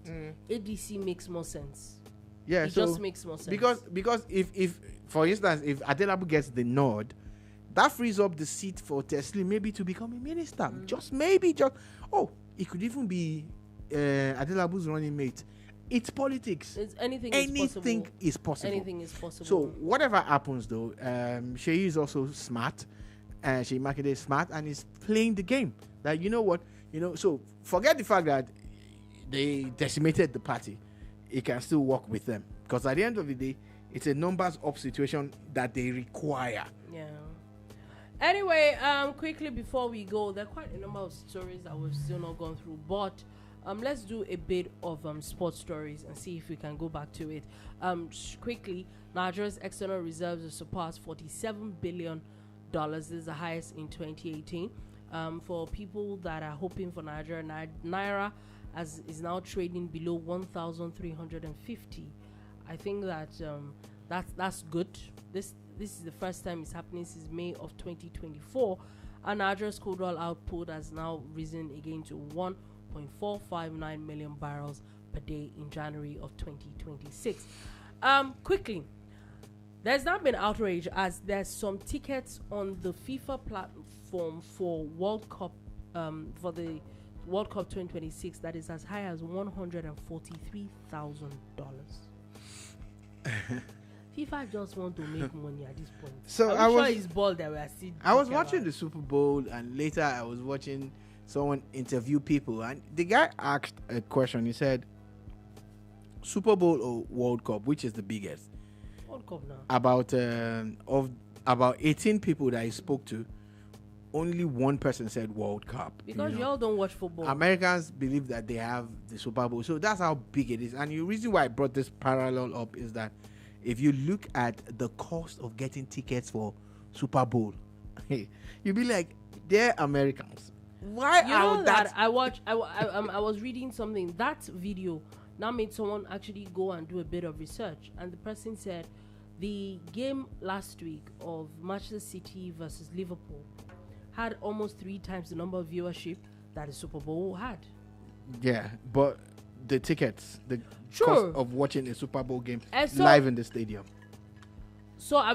ADC makes more sense. Yeah, it just makes more sense. Because if for instance, if Adelabu gets the nod, that frees up the seat for Teslim maybe to become a minister. Just maybe, it could even be Adelabu's running mate. It's politics. Anything is possible. Anything is possible. So whatever happens, though, Seyi is also smart. Seyi Makinde is smart and is playing the game. Like, you know what? So forget the fact that they decimated the party. It can still work with them, because at the end of the day, it's a numbers up situation that they require. Yeah. Anyway, quickly before we go, there are quite a number of stories that we've still not gone through, but let's do a bit of sports stories and see if we can go back to it. Quickly, Nigeria's external reserves have surpassed $47 billion This is the highest in 2018. For people that are hoping for Nigeria, Naira is now trading below 1,350. I think that that's good. This is the first time it's happening since May of 2024. And Nigeria's crude oil output has now risen again to 1.459 million barrels per day in January of 2026. Quickly, there's now been outrage as there's some tickets on the FIFA platform for World Cup, for the World Cup 2026 that is as high as $143,000. FIFA just want to make money at this point. So I'm sure it's ball that we are still. I was watching the Super Bowl, and later I was watching someone interview people, and the guy asked a question. He said, "Super Bowl or World Cup, which is the biggest?" World Cup now. About 18 people that I spoke to, only one person said World Cup. Because y'all don't watch football. Americans believe that they have the Super Bowl, so that's how big it is. And the reason why I brought this parallel up is that if you look at the cost of getting tickets for Super Bowl, you'll be like, they're Americans. Why are that? I was reading something. That video now made someone actually go and do a bit of research, and the person said the game last week of Manchester City versus Liverpool had almost 3 times the number of viewership that the Super Bowl had. Yeah, but the tickets, the cost of watching a Super Bowl game live in the stadium. So are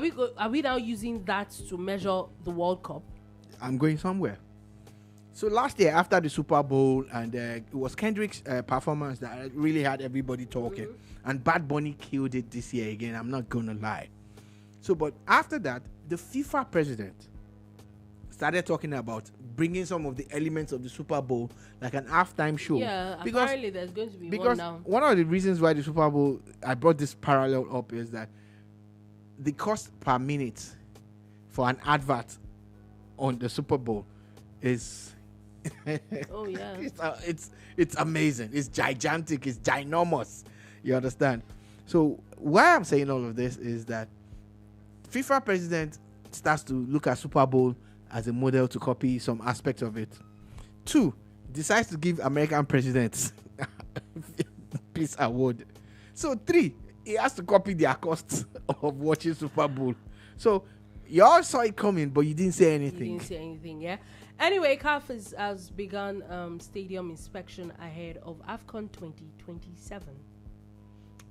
we now using that to measure the World Cup? I'm going somewhere. So last year after the Super Bowl, and it was Kendrick's performance that really had everybody talking, and Bad Bunny killed it this year again. I'm not gonna lie. So, but after that, the FIFA president started talking about bringing some of the elements of the Super Bowl, like an halftime show. Yeah, apparently there's going to be one now. One of the reasons why the Super Bowl, I brought this parallel up, is that the cost per minute for an advert on the Super Bowl is oh yeah, it's amazing. It's gigantic. It's ginormous. You understand? So why I'm saying all of this is that FIFA president starts to look at Super Bowl as a model to copy some aspect of it. 2, decides to give American presidents peace award. So 3, he has to copy their costs of watching Super Bowl. So y'all saw it coming, but you didn't say anything. You didn't say anything, yeah. Anyway, CAF has begun stadium inspection ahead of AFCON 2027.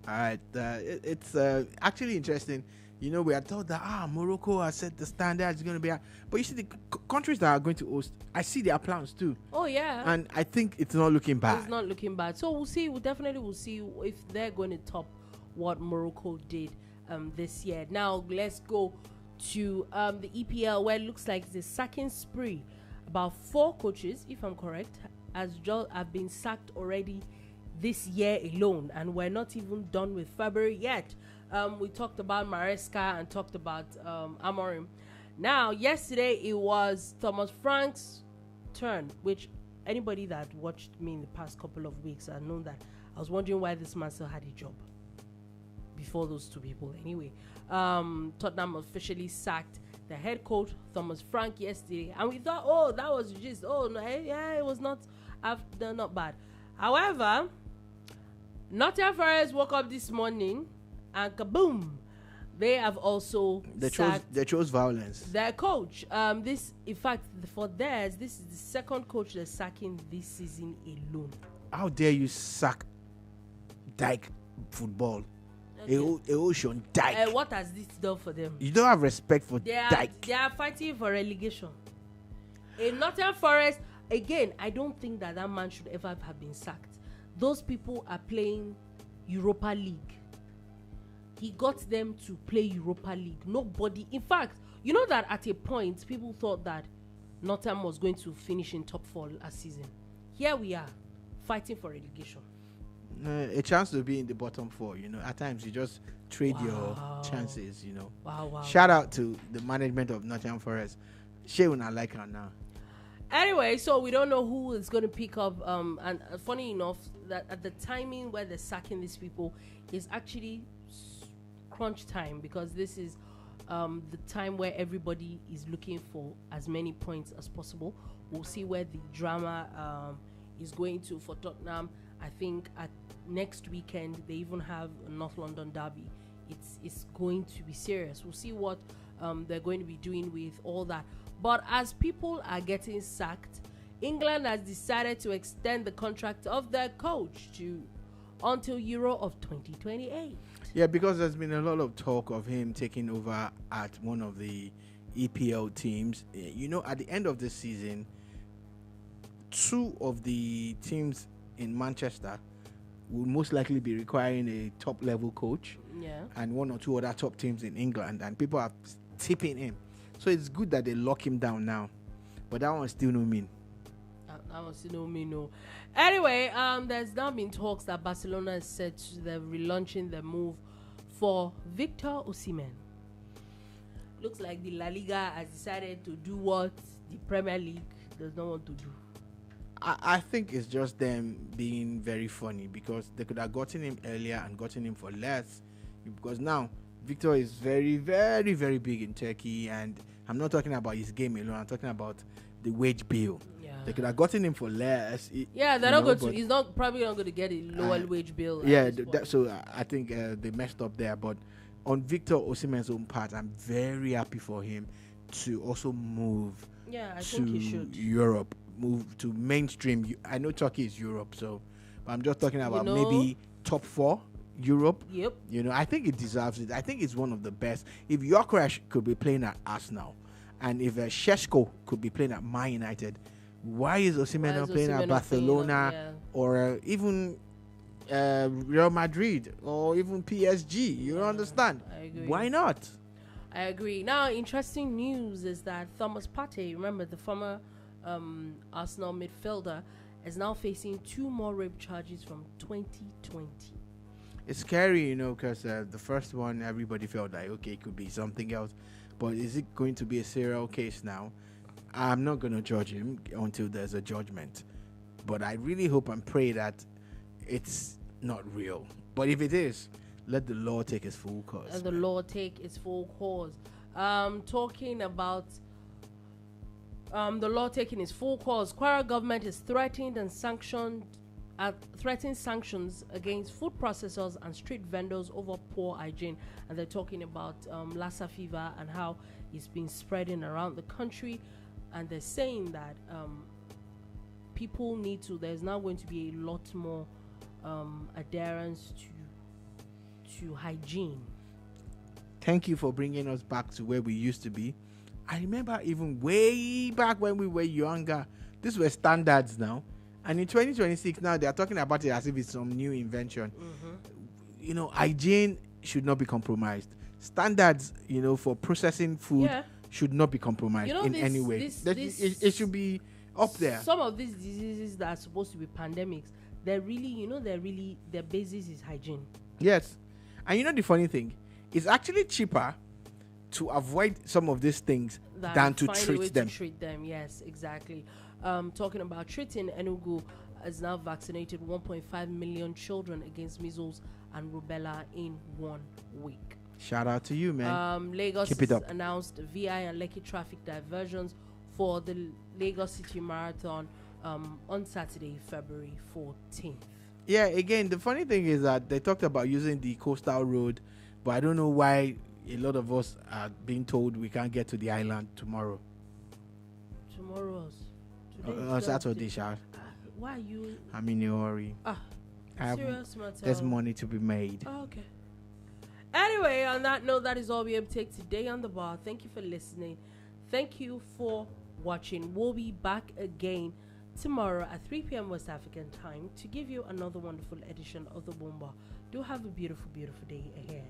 All right, it's actually interesting. You know, we are told that Morocco has set the standards, going to be, but you see the countries that are going to host, I see their plans too. Oh yeah, and I think it's not looking bad. It's not looking bad. So we'll see. We'll see if they're going to top what Morocco did this year. Now let's go to the EPL, where it looks like the sacking spree. About 4 coaches, if I'm correct, have been sacked already this year alone, and we're not even done with February yet. We talked about Maresca and talked about Amorim. Now, yesterday it was Thomas Frank's turn, which anybody that watched me in the past couple of weeks have known that I was wondering why this man still had a job before those 2 people. Anyway, Tottenham officially sacked the head coach, Thomas Frank, yesterday, and we thought, oh, that was just, oh, no, yeah, it was not bad. However, Nottingham Forest woke up this morning and kaboom, they have also sacked they chose violence. Their coach. This, in fact, for theirs, this is the second coach they're sacking this season alone. How dare you sack Dyke football? Okay. Ocean Dyke. What has this done for them? You don't have respect for Dyke. They are fighting for relegation. In Nottingham Forest, again, I don't think that man should ever have been sacked. Those people are playing Europa League. He got them to play Europa League. Nobody, in fact, you know that at a point, people thought that Nottingham was going to finish in top 4 last season. Here we are, fighting for relegation. A chance to be in the bottom 4, you know. At times, you just trade your chances, you know. Wow. Shout out to the management of Nottingham Forest. She will not like her now. Anyway, so we don't know who is going to pick up. And funny enough, that at the timing where they're sacking these people is actually crunch time, because this is the time where everybody is looking for as many points as possible. We'll see where the drama is going to for Tottenham. I think at next weekend they even have a North London derby. It's going to be serious. We'll see what they're going to be doing with all that. But as people are getting sacked, England has decided to extend the contract of their coach until Euro of 2028. Yeah, because there's been a lot of talk of him taking over at one of the EPL teams. At the end of the season, 2 of the teams in Manchester will most likely be requiring a top-level coach. Yeah. And 1 or 2 other top teams in England, and people are tipping him. So it's good that they lock him down now. But that one still no mean. That one still no mean, no. Anyway, there's now been talks that Barcelona is said they're relaunching the move for Victor Osimhen. Looks like the La Liga has decided to do what the Premier League does not want to do. I think it's just them being very funny, because they could have gotten him earlier and gotten him for less. Because now Victor is very, very, very big in Turkey, and I'm not talking about his game alone. I'm talking about the wage bill. Yeah. They could have gotten him for less. They're not going to. He's probably not going to get a lower wage bill. Yeah, so I think they messed up there. But on Victor Osimhen's own part, I'm very happy for him to also move. Yeah, I think he should. Europe, move to mainstream. I know Turkey is Europe, but I'm just talking about maybe top 4 Europe. Yep. I think it deserves it. I think it's one of the best. If Gyökeres could be playing at Arsenal, and if Šeško could be playing at Man United, why is Osimhen not playing at Barcelona or even Real Madrid or even PSG? You understand? I agree. Why not? I agree. Now, interesting news is that Thomas Partey, remember the former Arsenal midfielder, is now facing 2 more rape charges from 2020. It's scary, because the first one, everybody felt like, okay, it could be something else. But is it going to be a serial case now? I'm not going to judge him until there's a judgment. But I really hope and pray that it's not real. But if it is, let the law take its full course. Let the law take its full course. Talking about the law taking its full course, Kwara government is threatening sanctions against food processors and street vendors over poor hygiene. And they're talking about Lassa fever and how it's been spreading around the country. And they're saying that there's now going to be a lot more adherence to hygiene. Thank you for bringing us back to where we used to be. I remember even way back when we were younger, these were standards now. And in 2026 now, they are talking about it as if it's some new invention. Mm-hmm. Hygiene should not be compromised. Standards, for processing food should not be compromised in any way. It should be up there. Some of these diseases that are supposed to be pandemics, their basis is hygiene. Yes. And the funny thing, it's actually cheaper to avoid some of these things than to treat them. Yes, exactly. Talking about treating, Enugu has now vaccinated 1.5 million children against measles and rubella in 1 week. Shout out to you, man. Lagos Keep it up. Announced VI and Lekki traffic diversions for the Lagos City Marathon on Saturday, February 14th. Yeah, again, the funny thing is that they talked about using the coastal road, but I don't know why a lot of us are being told we can't get to the island tomorrow. Saturday, Shah. Why are you? I'm in a hurry. Serious matter. There's money to be made. Okay. Anyway, on that note, that is all we have to take today on the bar. Thank you for listening. Thank you for watching. We'll be back again tomorrow at 3 p.m. West African time to give you another wonderful edition of the Bomba. Do have a beautiful, beautiful day ahead.